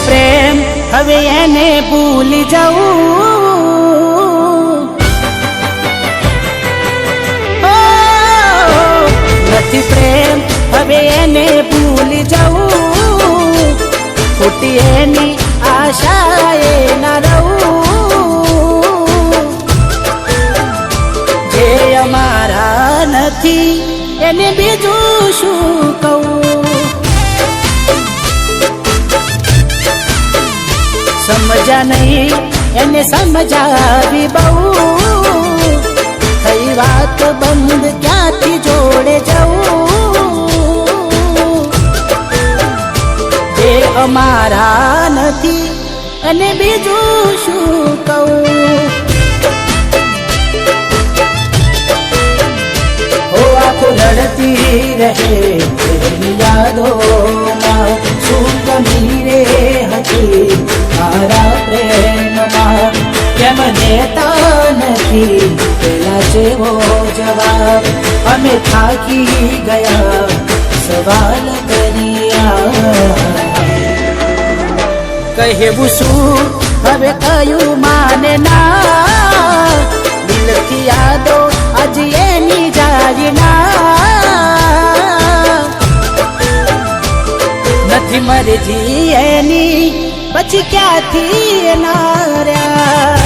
પ્રેમ હવે એને ભૂલી જાઉં, નથી પ્રેમ હવે એને ભૂલી જાઉં, ખોટી એની આશાએ ના રહું, જે અમારા નથી એને બીજું શું કહું. સમજા નહીં એને સમજાવી બહુ, થઈ વાત બંધ ક્યાંથી જોડે જવું, જે અમારા નથી અને બીજું શું કહું. હો આંખો લડતી રહે તેરી યાદોમાં, શું કમી રે હતી મારા પ્રેમમાં, કેમ દેતા નથી પેલા જેવો જવાબ, અમે થાકી ગયા સવાલ કર્યા. કહેવું શું હવે કયું માને ના, દિલથી યાદો આજ એની જાય ના, નથી મરજી એની પછી ક્યાંથી નાર્યા,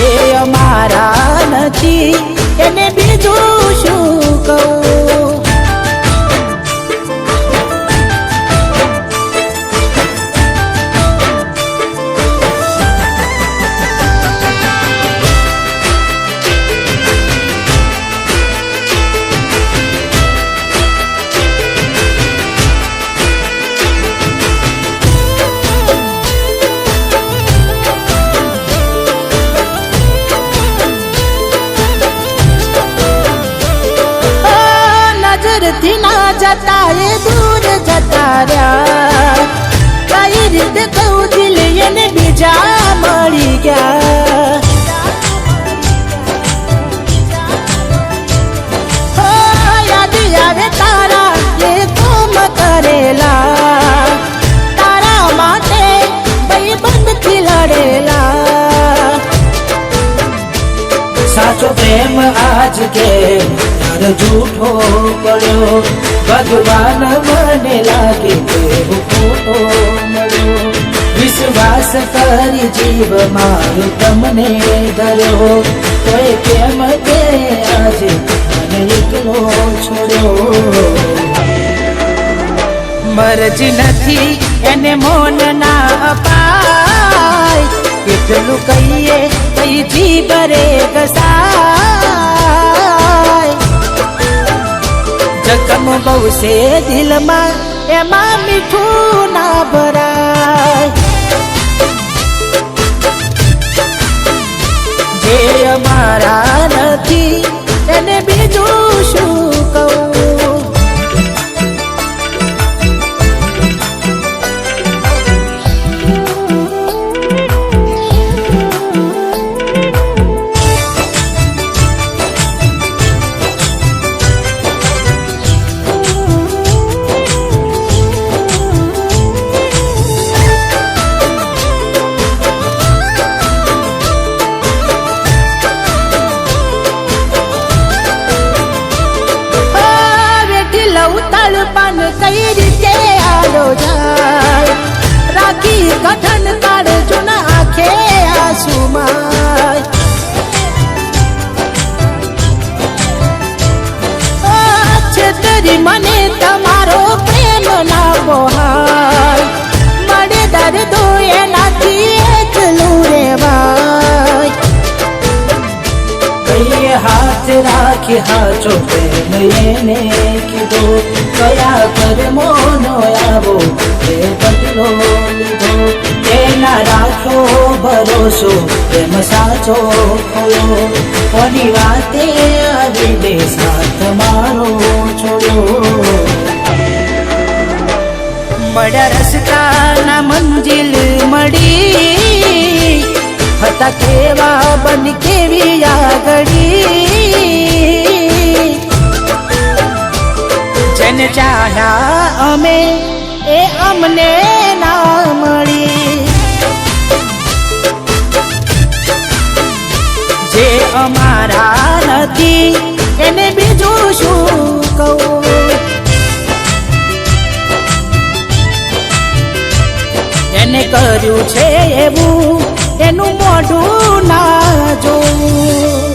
એ અમારા નથી એને બીજું શું કહું. થી ના જતા એ દૂર જતા રહ્યા, કઈ રીતે કહું દિલ એને બીજા મળી ગયા. હો યાદ આવે તારા એ કોમ કરેલા, તારા માટે ભાઈબંધ થી લડેલા, સાચો પ્રેમ આજ કે झूठो पड़ो, भगवान મને લાગે ખોટો મળ્યો, વિશ્વાસ કરી જીવ મારો તમને ધર્યો, તોય કેમ કે આજે મને એકલો છોડ્યો. મરજી નથી એને મોન ના અપાય, કેટલું કહીએ કઈ જીભ રે ઘસાય, જખમ બહુ છે દિલમાં એમાં મીઠું ના ભરાય, જે અમારા નથી એને બીજું શું કહું. તળપણ કઈ રીતે આલો જાય, રાખી કઠન કાઢજો ના આંખે આંસુમાં, છેતરી મને તમારો પ્રેમ ના પોહાય, મળે દર્દો એનાથી એકલું રેવાય, કઈએ હાથ રાખી હાચો પ્રેમ એને કીધો, કયા કર્મોનો આવો એ બદલો લીધો, એના રાખો ભરોસો પ્રેમ સાચો ખોયો, કોની વાતે આવી બે સાથ મારો છોડ્યો. મળ્યા રસ્તા મંજિલ મળી, હતા કેવા બન કેવી આગળી, જય જેને ચાહ્યા અમે એ અમને ના મળી, જે અમારા નથી એને બીજું શું કહું. એને કર્યું છે એવું એનું મોઢું ના જોવું.